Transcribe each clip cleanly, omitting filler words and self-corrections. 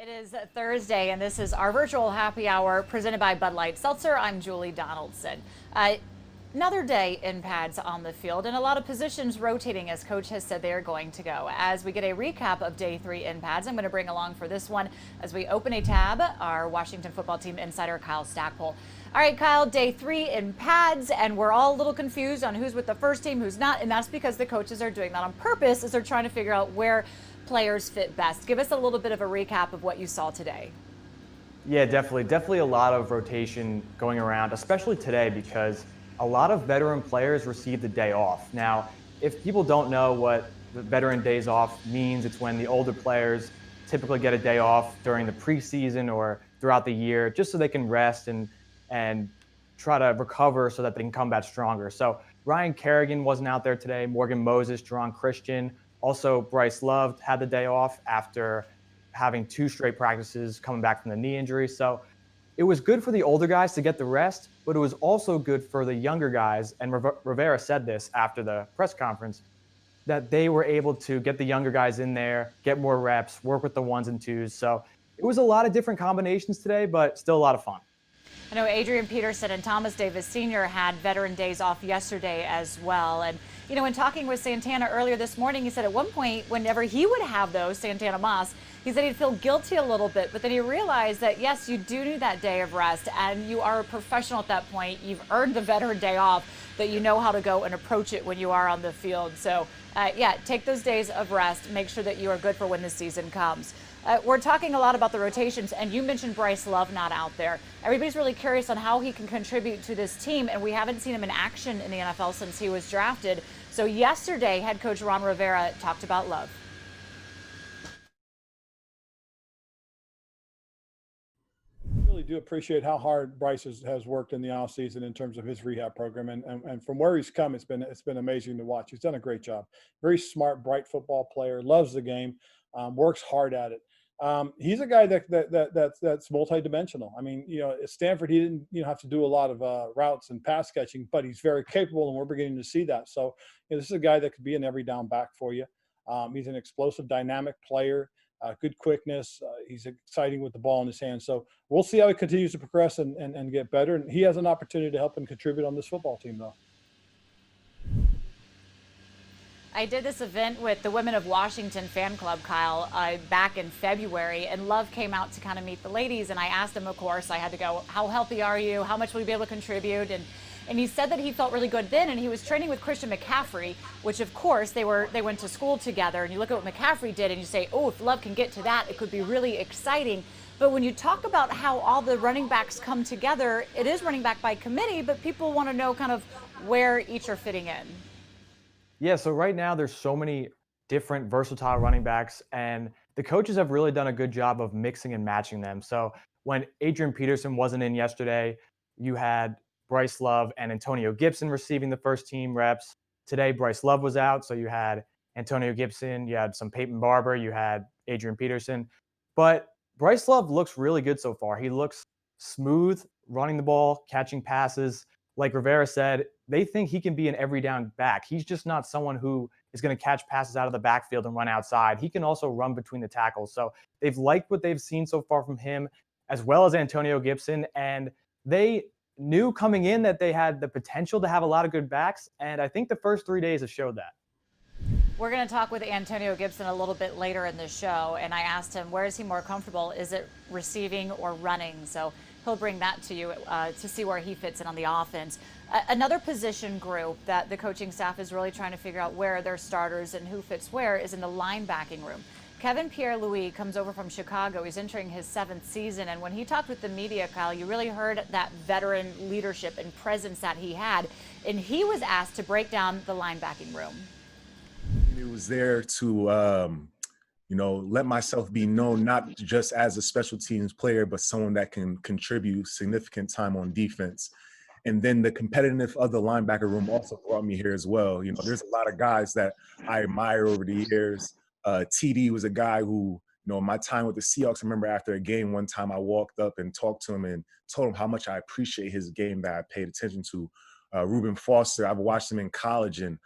It is Thursday, and this is our virtual happy hour presented by Bud Light Seltzer. I'm Julie Donaldson. Another day in pads on the field, and a lot of positions rotating as coach has said they are going to go. As we get a recap of day 3 in pads, I'm going to bring along for this one as we open a tab our Washington football team insider Kyle Stackpole. All right, Kyle, day 3 in pads, and we're all a little confused on who's with the first team, who's not, and that's because the coaches are doing that on purpose as they're trying to figure out where players fit best. Give us a little bit of a recap of what you saw today. Yeah, definitely a lot of rotation going around, especially today because a lot of veteran players received the day off. Now, if people don't know what the veteran days off means, it's when the older players typically get a day off during the preseason or throughout the year, just so they can rest and try to recover so that they can come back stronger. So Ryan Kerrigan wasn't out there today. Morgan Moses, Jerron Christian, also Bryce Love had the day off after having 2 straight practices coming back from the knee injury. So it was good for the older guys to get the rest, but it was also good for the younger guys. And Rivera said this after the press conference, that they were able to get the younger guys in there, get more reps, work with the 1s and 2s. So it was a lot of different combinations today, but still a lot of fun. I know Adrian Peterson and Thomas Davis Sr. had veteran days off yesterday as well. And, you know, in talking with Santana earlier this morning, he said at one point, whenever he would have those, Santana Moss, he said he'd feel guilty a little bit, but then he realized that, yes, you do need that day of rest, and you are a professional at that point. You've earned the veteran day off, that you know how to go and approach it when you are on the field. So, yeah, take those days of rest. Make sure that you are good for when the season comes. We're talking a lot about the rotations, and you mentioned Bryce Love not out there. Everybody's really curious on how he can contribute to this team, and we haven't seen him in action in the NFL since he was drafted. So yesterday, head coach Ron Rivera talked about Love. I really do appreciate how hard Bryce has worked in the offseason in terms of his rehab program, and from where he's come, it's been amazing to watch. He's done a great job. Very smart, bright football player, loves the game, works hard at it. He's a guy that's multidimensional. I mean, you know, at Stanford, he didn't have to do a lot of routes and pass catching, but he's very capable, and we're beginning to see that. So, you know, this is a guy that could be an every down back for you. He's an explosive, dynamic player. Good quickness. He's exciting with the ball in his hand. So we'll see how he continues to progress and get better. And he has an opportunity to help and contribute on this football team, though. I did this event with the Women of Washington fan club, Kyle, back in February, and Love came out to kind of meet the ladies. And I asked him, of course, I had to go, how healthy are you? How much will you be able to contribute? And he said that he felt really good then, and he was training with Christian McCaffrey, which of course they went to school together. And you look at what McCaffrey did, and you say, oh, if Love can get to that, it could be really exciting. But when you talk about how all the running backs come together, it is running back by committee, but people want to know kind of where each are fitting in. Yeah, so right now there's so many different versatile running backs, and the coaches have really done a good job of mixing and matching them. So when Adrian Peterson wasn't in yesterday, you had Bryce Love and Antonio Gibson receiving the first team reps. Today, Bryce Love was out, so you had Antonio Gibson, you had some Peyton Barber, you had Adrian Peterson. But Bryce Love looks really good so far. He looks smooth running the ball, catching passes. Like Rivera said, they think he can be an every down back. He's just not someone who is going to catch passes out of the backfield and run outside. He can also run between the tackles. So they've liked what they've seen so far from him, as well as Antonio Gibson. And they knew coming in that they had the potential to have a lot of good backs. And I think the first 3 days have showed that. We're going to talk with Antonio Gibson a little bit later in the show, and I asked him, where is he more comfortable? Is it receiving or running? So he'll bring that to you to see where he fits in on the offense. Another position group that the coaching staff is really trying to figure out where their starters and who fits where is in the linebacking room. Kevin Pierre-Louis comes over from Chicago. He's entering his 7th season, and when he talked with the media, Kyle, you really heard that veteran leadership and presence that he had, and he was asked to break down the linebacking room. It was there to, let myself be known not just as a special teams player, but someone that can contribute significant time on defense. And then the competitiveness of the linebacker room also brought me here as well. You know, there's a lot of guys that I admire over the years. TD was a guy who, my time with the Seahawks, I remember after a game one time I walked up and talked to him and told him how much I appreciate his game that I paid attention to. Reuben Foster, I've watched him in college, and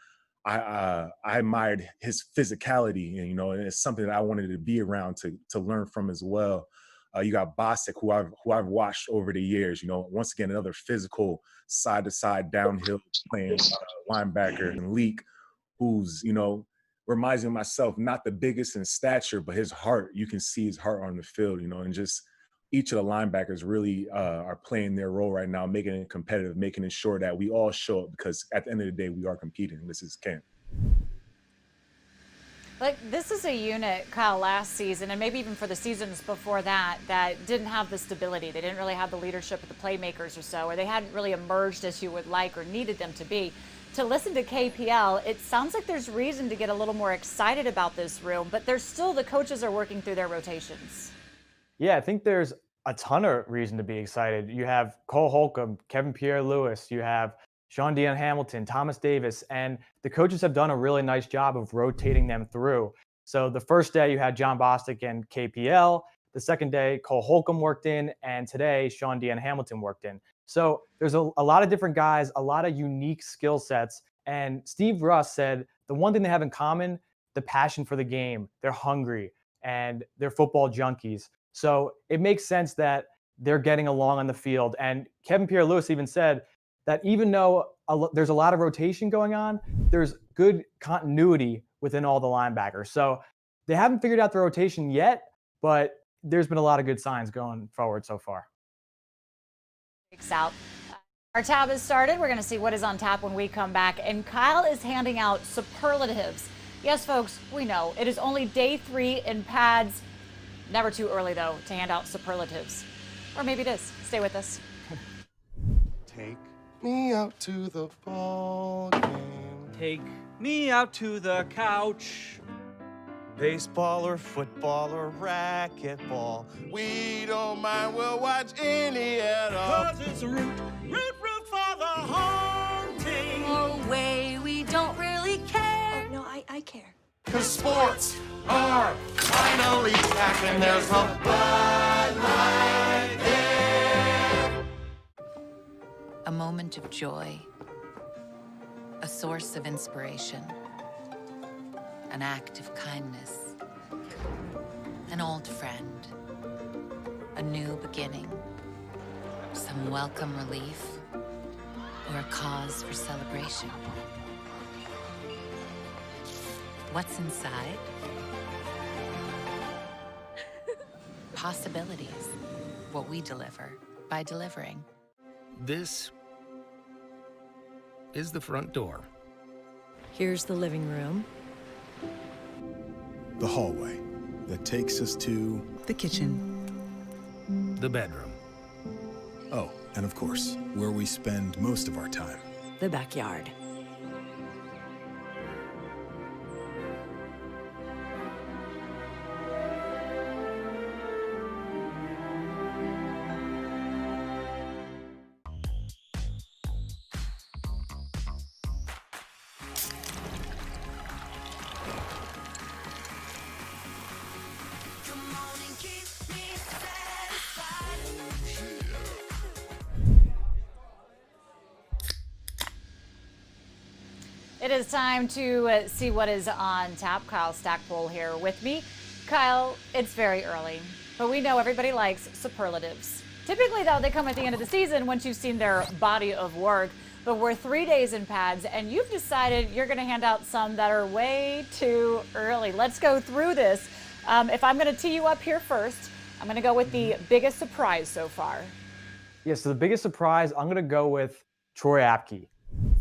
I admired his physicality, and and it's something that I wanted to be around to learn from as well. You got Bostic, who I've watched over the years. Once again, another physical side to side downhill playing linebacker, and Leak, who's reminds me of myself, not the biggest in stature, but his heart. You can see his heart on the field. And just each of the linebackers really are playing their role right now, making it competitive, making sure that we all show up, because at the end of the day, we are competing. This is camp. Like, this is a unit, Kyle, last season, and maybe even for the seasons before that, that didn't have the stability. They didn't really have the leadership of the playmakers or so, or they hadn't really emerged as you would like or needed them to be. To listen to KPL, it sounds like there's reason to get a little more excited about this room, but there's still, the coaches are working through their rotations. Yeah, I think there's a ton of reason to be excited. You have Cole Holcomb, Kevin Pierre-Louis, you have Sean Dean Hamilton, Thomas Davis, and the coaches have done a really nice job of rotating them through. So the first day you had John Bostic and KPL. The second day, Cole Holcomb worked in, and today Sean Dean Hamilton worked in. So there's a lot of different guys, a lot of unique skill sets. And Steve Russ said the one thing they have in common, the passion for the game. They're hungry and they're football junkies. So it makes sense that they're getting along on the field. And Kevin Pierre-Louis even said that even though there's a lot of rotation going on, there's good continuity within all the linebackers. So they haven't figured out the rotation yet, but there's been a lot of good signs going forward so far. Out. Our tab has started. We're going to see what is on tap when we come back. And Kyle is handing out superlatives. Yes, folks, we know it is only day 3 in pads. Never too early, though, to hand out superlatives. Or maybe it is. Stay with us. Take me out to the ball game. Take me out to the couch. Baseball or football or racquetball. We don't mind, we'll watch any at all. 'Cause it's root for the home team. Oh, way, we don't really care. Oh, no, I care. 'Cause sports are finally back, and there's a Bud Light there. A moment of joy, a source of inspiration, an act of kindness, an old friend, a new beginning, some welcome relief, or a cause for celebration. What's inside? Possibilities. What we deliver by delivering. This is the front door. Here's the living room. The hallway that takes us to The kitchen. The bedroom. oh, and of course, where we spend most of our time. The backyard. It is time to see what is on tap. Kyle Stackpole here with me. Kyle, it's very early, but we know everybody likes superlatives. Typically, though, they come at the end of the season once you've seen their body of work. But we're 3 days in pads, and you've decided you're going to hand out some that are way too early. Let's go through this. If I'm going to tee you up here first, I'm going to go with the biggest surprise so far. Yeah, so the biggest surprise, I'm going to go with Troy Apke.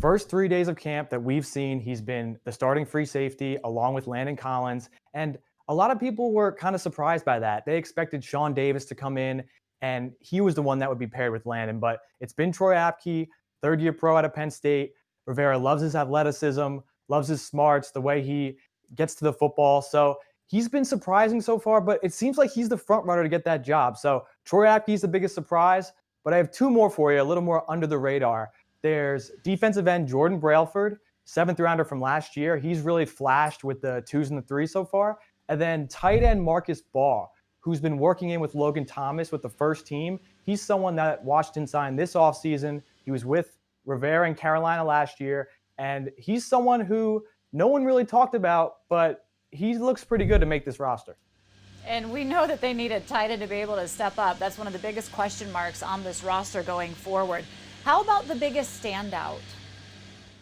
First 3 days of camp that we've seen, he's been the starting free safety along with Landon Collins. And a lot of people were kind of surprised by that. They expected Sean Davis to come in, and he was the one that would be paired with Landon. But it's been Troy Apke, third-year pro out of Penn State. Rivera loves his athleticism, loves his smarts, the way he gets to the football. So he's been surprising so far, but it seems like he's the front runner to get that job. So Troy Apke is the biggest surprise, but I have 2 more for you, a little more under the radar. There's defensive end Jordan Brailford, 7th rounder from last year. He's really flashed with the 2s and the 3s so far. And then tight end Marcus Baugh, who's been working in with Logan Thomas with the first team. He's someone that Washington signed this offseason. He was with Rivera in Carolina last year. And he's someone who no one really talked about, but he looks pretty good to make this roster. And we know that they need a tight end to be able to step up. That's one of the biggest question marks on this roster going forward. How about the biggest standout?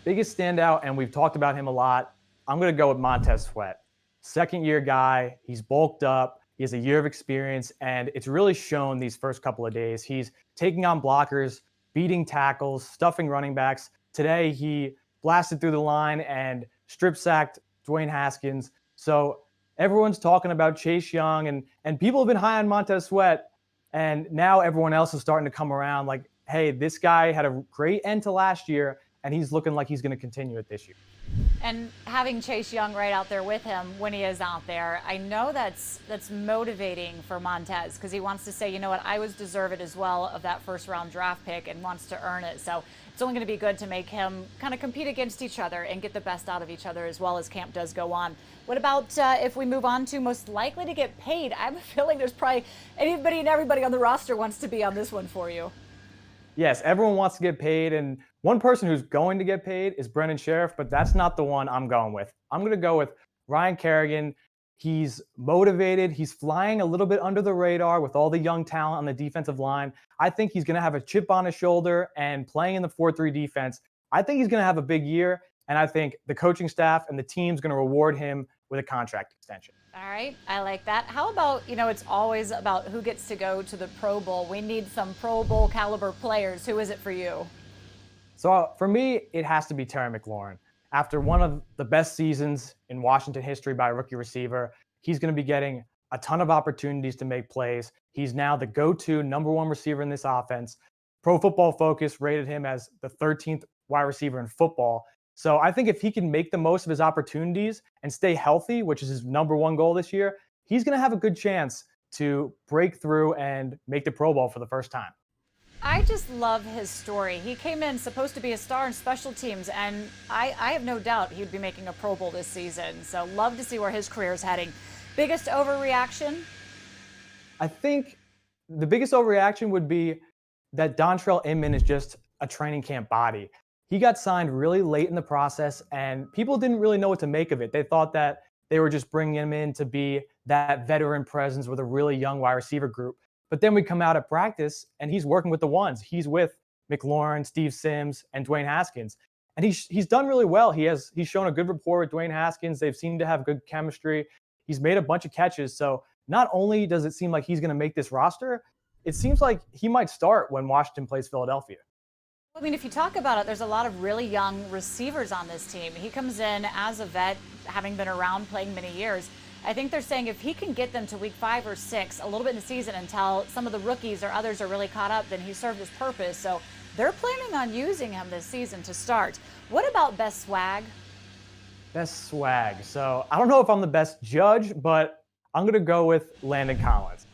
Biggest standout, and we've talked about him a lot, I'm going to go with Montez Sweat. Second-year guy. He's bulked up. He has a year of experience, and it's really shown these first couple of days. He's taking on blockers, beating tackles, stuffing running backs. Today, he blasted through the line and strip-sacked Dwayne Haskins. So everyone's talking about Chase Young, and people have been high on Montez Sweat, and now everyone else is starting to come around like, hey, this guy had a great end to last year, and he's looking like he's going to continue it this year. And having Chase Young right out there with him when he is out there, I know that's motivating for Montez, because he wants to say, you know what, I was deserved as well of that first-round draft pick and wants to earn it. So it's only going to be good to make him kind of compete against each other and get the best out of each other as well as camp does go on. What about if we move on to most likely to get paid? I have a feeling there's probably anybody and everybody on the roster wants to be on this one for you. Yes, everyone wants to get paid, and one person who's going to get paid is Brendan Sheriff, but that's not the one I'm going with. I'm going to go with Ryan Kerrigan. He's motivated. He's flying a little bit under the radar with all the young talent on the defensive line. I think he's going to have a chip on his shoulder, and playing in the 4-3 defense, I think he's going to have a big year, and I think the coaching staff and the team's going to reward him with a contract extension. All right, I like that. How about, it's always about who gets to go to the Pro Bowl. We need some Pro Bowl caliber players. Who is it for you? So for me, it has to be Terry McLaurin. After one of the best seasons in Washington history by a rookie receiver, he's going to be getting a ton of opportunities to make plays. He's now the go-to number one receiver in this offense. Pro Football Focus rated him as the 13th wide receiver in football. So I think if he can make the most of his opportunities and stay healthy, which is his number one goal this year, he's going to have a good chance to break through and make the Pro Bowl for the first time. I just love his story. He came in supposed to be a star in special teams, and I have no doubt he would be making a Pro Bowl this season. So love to see where his career is heading. Biggest overreaction? I think the biggest overreaction would be that Dontrell Inman is just a training camp body. He got signed really late in the process, and people didn't really know what to make of it. They thought that they were just bringing him in to be that veteran presence with a really young wide receiver group. But then we come out at practice, and he's working with the ones. He's with McLaurin, Steve Sims, and Dwayne Haskins. And he's done really well. He's shown a good rapport with Dwayne Haskins. They've seemed to have good chemistry. He's made a bunch of catches. So not only does it seem like he's going to make this roster, it seems like he might start when Washington plays Philadelphia. I mean, if you talk about it, there's a lot of really young receivers on this team. He comes in as a vet, having been around playing many years. I think they're saying if he can get them to week 5 or 6, a little bit in the season until some of the rookies or others are really caught up, then he served his purpose. So they're planning on using him this season to start. What about best swag? Best swag. So I don't know if I'm the best judge, but I'm going to go with Landon Collins.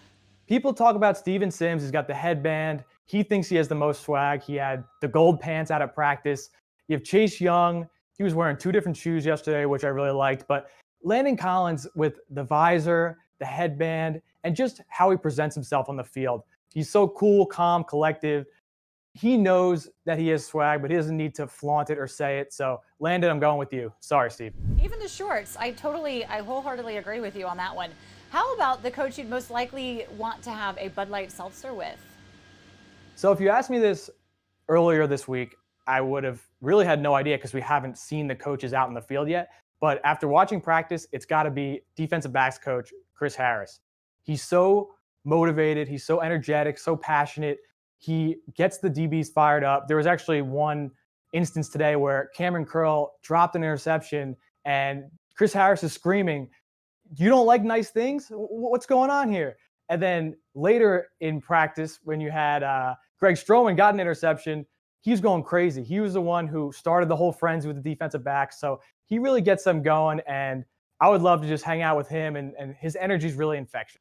People talk about Steven Sims. He's got the headband. He thinks he has the most swag. He had the gold pants out at practice. You have Chase Young. He was wearing 2 different shoes yesterday, which I really liked. But Landon Collins with the visor, the headband, and just how he presents himself on the field. He's so cool, calm, collective. He knows that he has swag, but he doesn't need to flaunt it or say it. So, Landon, I'm going with you. Sorry, Steve. Even the shorts. I wholeheartedly agree with you on that one. How about the coach you'd most likely want to have a Bud Light Seltzer with? So if you asked me this earlier this week, I would have really had no idea because we haven't seen the coaches out in the field yet. But after watching practice, it's got to be defensive backs coach Chris Harris. He's so motivated. He's so energetic, so passionate. He gets the DBs fired up. There was actually one instance today where Cameron Curl dropped an interception and Chris Harris is screaming, "You don't like nice things? What's going on here?" And then later in practice, when you had Greg Stroman got an interception, he was going crazy. He was the one who started the whole frenzy with the defensive backs. So he really gets them going, and I would love to just hang out with him, and his energy is really infectious.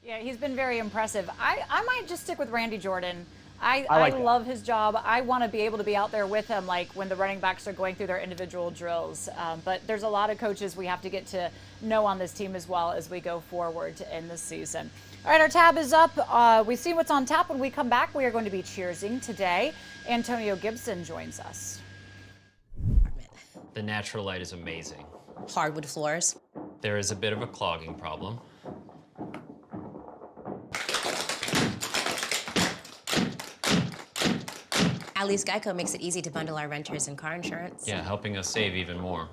Yeah, he's been very impressive. I might just stick with Randy Jordan. I like love his job. I want to be able to be out there with him, like when the running backs are going through their individual drills. But there's a lot of coaches we have to get to know on this team as well as we go forward in this season. All right, our tab is up. We see what's on tap. When we come back, we are going to be cheersing today. Antonio Gibson joins us. The natural light is amazing. Hardwood floors. There is a bit of a clogging problem. At least Geico makes it easy to bundle our renters and car insurance. Yeah, helping us save even more.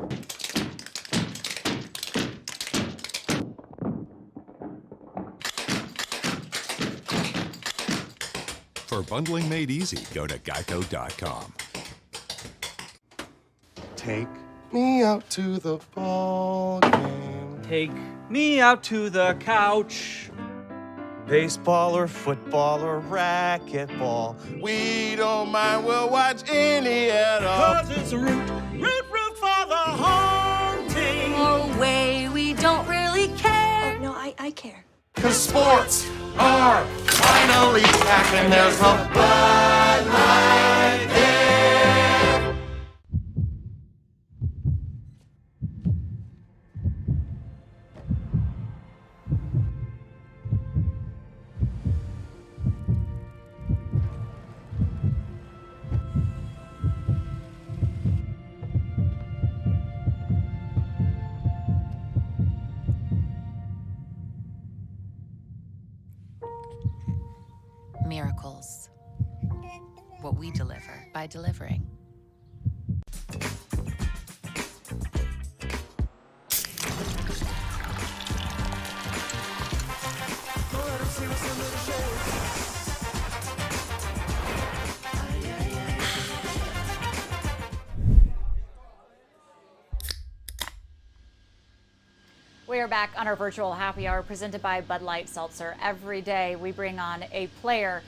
For bundling made easy, go to geico.com. Take me out to the ball game. Take me out to the couch. Baseball or football or racquetball. We don't mind, we'll watch any at all. 'Cause it's root for the home team. Oh, way, we don't really care. Oh, no, I care. 'Cause sports are finally back and there's a Bud Light there. Miracles. What we deliver by delivering. We are back on our virtual happy hour presented by Bud Light Seltzer. Every day we bring on a player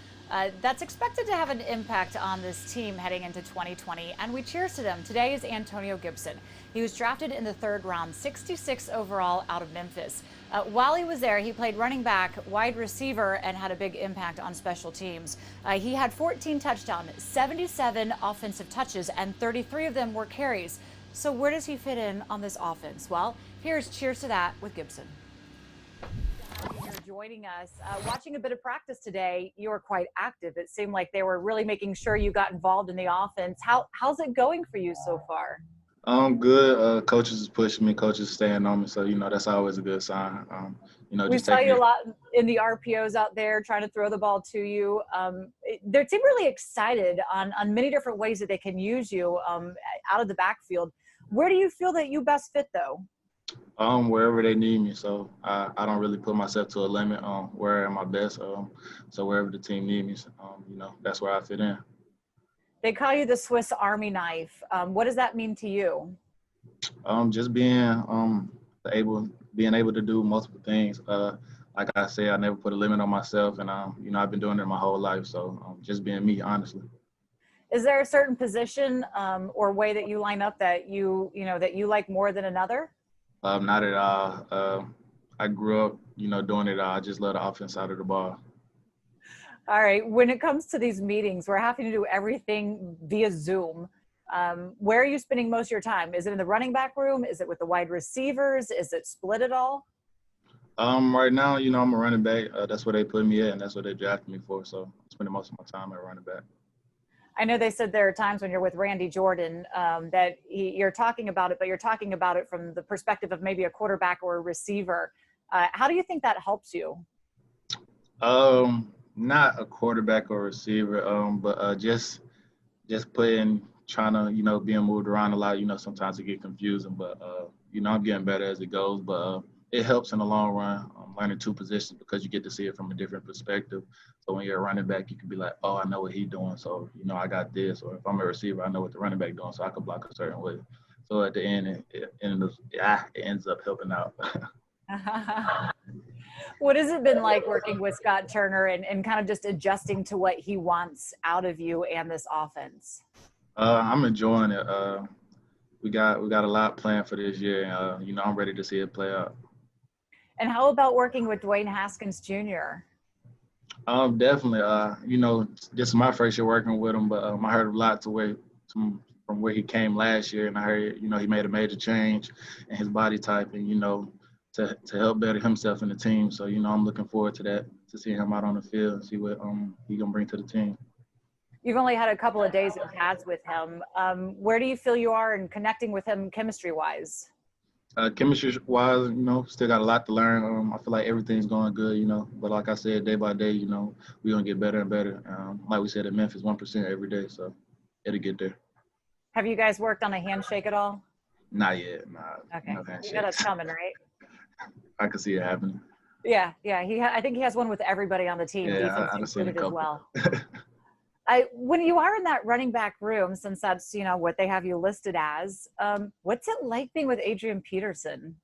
that's expected to have an impact on this team heading into 2020, and we cheers to them. Today is Antonio Gibson. He was drafted in the 3rd round, 66 overall out of Memphis. While he was there, he played running back, wide receiver, and had a big impact on special teams. He had 14 touchdowns, 77 offensive touches, and 33 of them were carries. So where does he fit in on this offense? Well, here's cheers to that with Gibson. You're joining us. Watching a bit of practice today, you were quite active. It seemed like they were really making sure you got involved in the offense. How's it going for you so far? Good. Coaches is pushing me. Coaches staying on me. So, that's always a good sign. We saw you a lot in the RPOs out there trying to throw the ball to you. They seem really excited on many different ways that they can use you out of the backfield. Where do you feel that you best fit, though? Wherever they need me. So I don't really put myself to a limit on where am I best. So wherever the team needs me, that's where I fit in. They call you the Swiss Army knife. What does that mean to you? Just being able to do multiple things. Like I said, I never put a limit on myself, and I've been doing it my whole life. So just being me, honestly. Is there a certain position or way that you line up that you like more than another? Not at all. I grew up, doing it all. I just love the offense side of the ball. All right. When it comes to these meetings, we're having to do everything via Zoom. Where are you spending most of your time? Is it in the running back room? Is it with the wide receivers? Is it split at all? Right now, I'm a running back. That's where they put me at, and that's what they drafted me for. So I'm spending most of my time at running back. I know they said there are times when you're with Randy Jordan that you're talking about it, but you're talking about it from the perspective of maybe a quarterback or a receiver. How do you think that helps you? Not a quarterback or receiver, but just trying to, being moved around a lot, sometimes it get confusing, but, I'm getting better as it goes, but it helps in the long run, learning 2 positions because you get to see it from a different perspective. So when you're a running back, you can be like, oh, I know what he's doing, so, I got this. Or if I'm a receiver, I know what the running back doing, so I can block a certain way. So at the end, it ends up helping out. What has it been like working with Scott Turner and kind of just adjusting to what he wants out of you and this offense? I'm enjoying it. We got a lot planned for this year, and I'm ready to see it play out. And how about working with Dwayne Haskins Jr.? Definitely. This is my first year working with him, but I heard a lot from where he came last year, and I heard he made a major change in his body type, and to help better himself in the team. So I'm looking forward to that, to see him out on the field and see what he gonna bring to the team. You've only had a couple of days of pads with him. Where do you feel you are in connecting with him chemistry-wise? Chemistry-wise, still got a lot to learn. I feel like everything's going good, but like I said, day by day, we're going to get better and better. Like we said at Memphis, 1% every day, so it'll get there. Have you guys worked on a handshake at all? Not yet. Nah, okay. No handshakes. Yeah, that's coming, right? I can see it happening. Yeah. I think he has one with everybody on the team, Yeah, defense I included as well. When you are in that running back room, since that's, what they have you listed as, what's it like being with Adrian Peterson?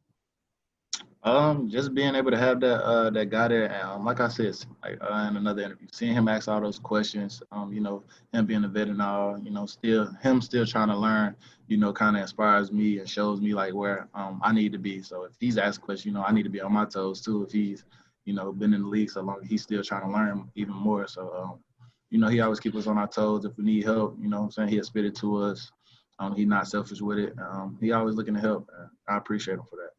Just being able to have that guy there, like I said, in another interview, seeing him ask all those questions, him being a vet and all, still trying to learn, kind of inspires me and shows me like where I need to be. So if he's asked questions, I need to be on my toes too. If he's, been in the league so long, he's still trying to learn even more. So, he always keeps us on our toes. If we need help, he'll spit it to us. He's not selfish with it. He always looking to help. I appreciate him for that.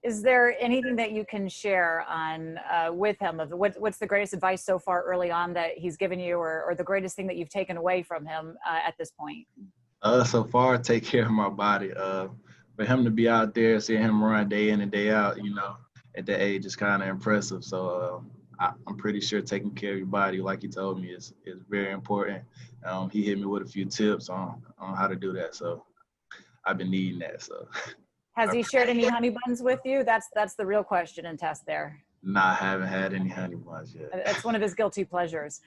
Is there anything that you can share on with him of what's the greatest advice so far early on that he's given you, or the greatest thing that you've taken away from him at this point? So far, take care of my body. For him to be out there, seeing him run day in and day out, at that age is kind of impressive. So I'm pretty sure taking care of your body, like he told me, is very important. He hit me with a few tips on how to do that. So I've been needing that. So. Has he shared any honey buns with you? That's the real question and test there. No, I haven't had any honey buns yet. It's one of his guilty pleasures.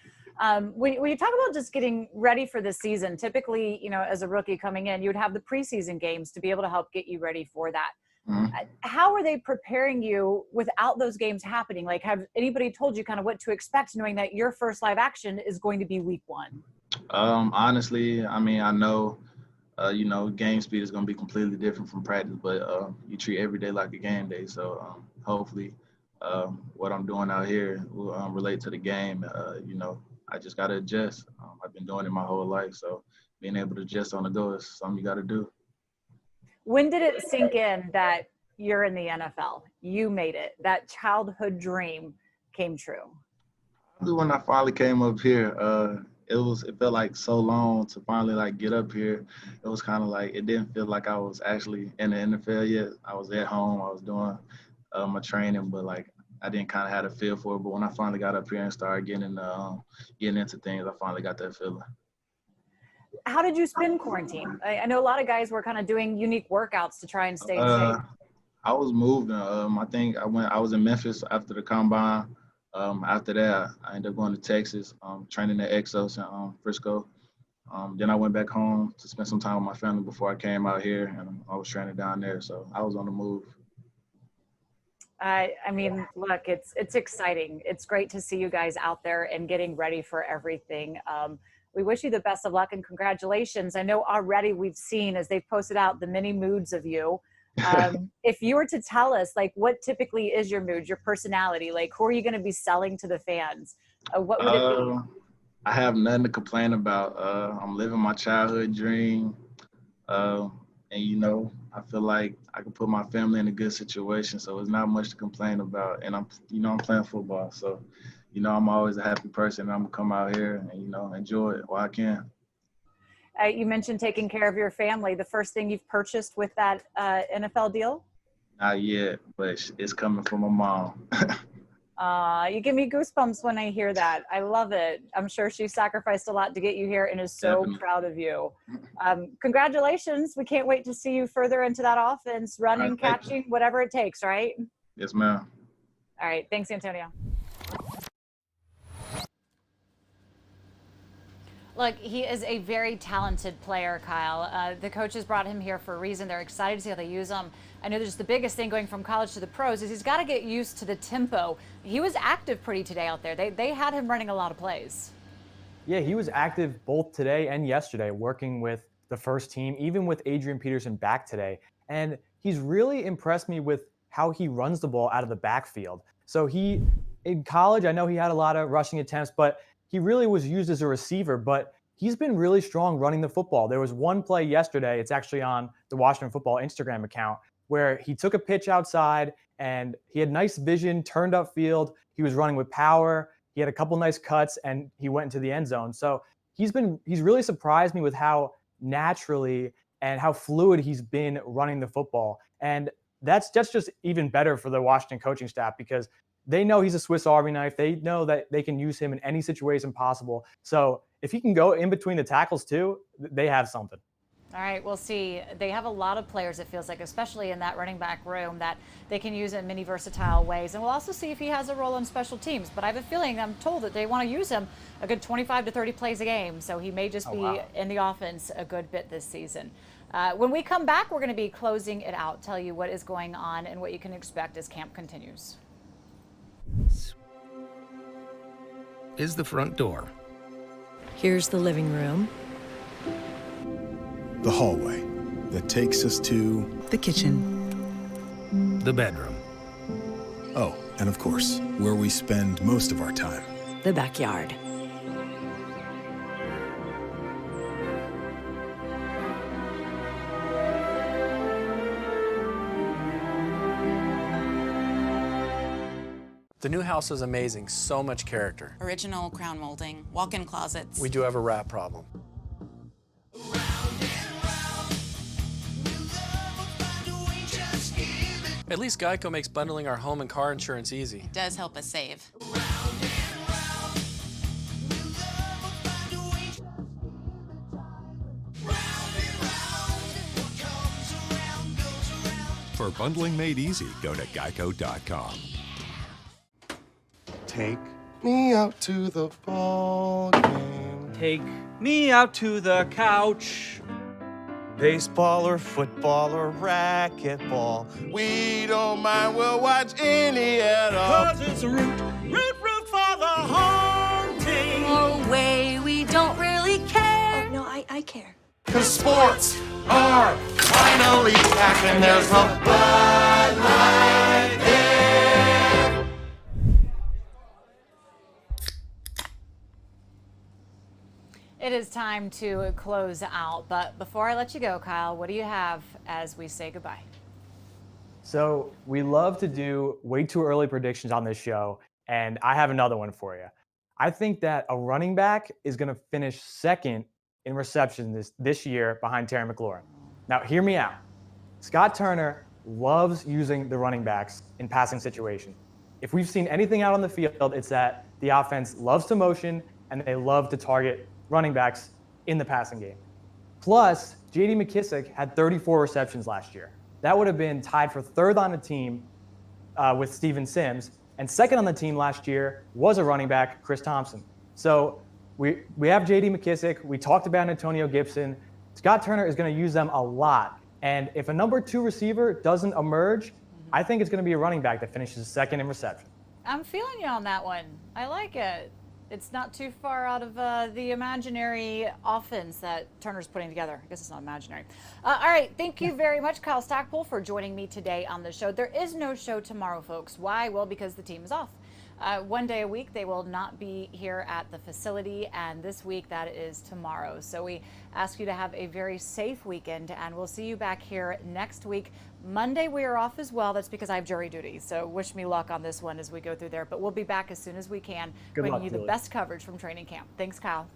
When you talk about just getting ready for the season, typically, as a rookie coming in, you would have the preseason games to be able to help get you ready for that. Mm-hmm. How are they preparing you without those games happening? Like, have anybody told you kind of what to expect, knowing that your first live action is going to be week 1? Honestly, I know. Game speed is going to be completely different from practice, but you treat every day like a game day. So hopefully what I'm doing out here will relate to the game. I just got to adjust. I've been doing it my whole life. So being able to adjust on the go is something you got to do. When did it sink in that you're in the NFL? You made it. That childhood dream came true. When I finally came up here, it felt like so long to finally get up here. It was kind of like, it didn't feel like I was actually in the NFL yet. I was at home, I was doing my training, but I didn't kind of have a feel for it. But when I finally got up here and started getting into things, I finally got that feeling. How did you spend quarantine? I know a lot of guys were kind of doing unique workouts to try and stay in shape. I was moving. I think I was in Memphis after the combine. After that, I ended up going to Texas, training at Exos in Frisco. Then I went back home to spend some time with my family before I came out here, and I was training down there. So I was on the move. Look, it's exciting. It's great to see you guys out there and getting ready for everything. We wish you the best of luck and congratulations. I know already we've seen, as they've posted out, the many moods of you. If you were to tell us, what typically is your mood, your personality, who are you going to be selling to the fans? What would it be? I have nothing to complain about. I'm living my childhood dream. And, I feel like I can put my family in a good situation. So it's not much to complain about. And I'm playing football. So, I'm always a happy person. I'm going to come out here and, enjoy it while I can. You mentioned taking care of your family. The first thing you've purchased with that NFL deal? Not yet, but it's coming from my mom. You give me goosebumps when I hear that. I love it. I'm sure she sacrificed a lot to get you here and is so Definitely. Proud of you. Congratulations. We can't wait to see you further into that offense, running, catching, whatever it takes, right? Yes, ma'am. All right. Thanks, Antonio. Look, he is a very talented player, Kyle. The coaches brought him here for a reason. They're excited to see how they use him. I know there's the biggest thing going from college to the pros is he's got to get used to the tempo. He was active pretty today out there. They had him running a lot of plays. Yeah, he was active both today and yesterday, working with the first team, even with Adrian Peterson back today. And he's really impressed me with how he runs the ball out of the backfield. So in college, I know he had a lot of rushing attempts, but he really was used as a receiver, but he's been really strong running the football. There was one play yesterday, it's actually on the Washington Football Instagram account, where he took a pitch outside and he had nice vision, turned upfield. He was running with power. He had a couple nice cuts, and he went into the end zone. So he's really surprised me with how naturally and how fluid he's been running the football. And that's just even better for the Washington coaching staff because they know he's a Swiss Army knife. They know that they can use him in any situation possible. So if he can go in between the tackles too, they have something. All right, we'll see. They have a lot of players, it feels like, especially in that running back room, that they can use in many versatile ways. And we'll also see if he has a role on special teams. But I have a feeling, I'm told that they want to use him a good 25 to 30 plays a game. So he may just be in the offense a good bit this season. When we come back, we're going to be closing it out, tell you what is going on and what you can expect as camp continues. Is the front door. Here's the living room. The hallway that takes us to The kitchen. The bedroom. Oh, and of course, where we spend most of our time. The backyard. The new house is amazing, so much character. Original crown molding, walk-in closets. We do have a rat problem. At least Geico makes bundling our home and car insurance easy. It does help us save. For bundling made easy, go to geico.com. Take me out to the ball game. Take me out to the couch. Baseball or football or racquetball. We don't mind, we'll watch any at all. 'Cause it's root for the home team. Oh, way, we don't really care. Oh, no, I care. 'Cause sports are finally back and there's a Bud Light there. It is time to close out, but before I let you go, Kyle, what do you have as we say goodbye? So we love to do way too early predictions on this show, and I have another one for you. I think that a running back is going to finish second in reception this year behind Terry McLaurin. Now, hear me out. Scott Turner loves using the running backs in passing situations. If we've seen anything out on the field, it's that the offense loves to motion and they love to target running backs in the passing game. Plus, J.D. McKissic had 34 receptions last year. That would have been tied for third on the team with Steven Sims, and second on the team last year was a running back, Chris Thompson. So we have J.D. McKissic. We talked about Antonio Gibson. Scott Turner is going to use them a lot. And if a number 2 receiver doesn't emerge, I think it's going to be a running back that finishes second in reception. I'm feeling you on that one. I like it. It's not too far out of the imaginary offense that Turner's putting together. I guess it's not imaginary. All right, thank you very much, Kyle Stackpole, for joining me today on the show. There is no show tomorrow, folks. Why? Well, because the team is off. One day a week, they will not be here at the facility, and this week that is tomorrow. So we ask you to have a very safe weekend, and we'll see you back here next week. Monday we are off as well. That's because I have jury duty, so wish me luck on this one as we go through there. But we'll be back as soon as we can, bringing you the best coverage from training camp. Thanks, Kyle.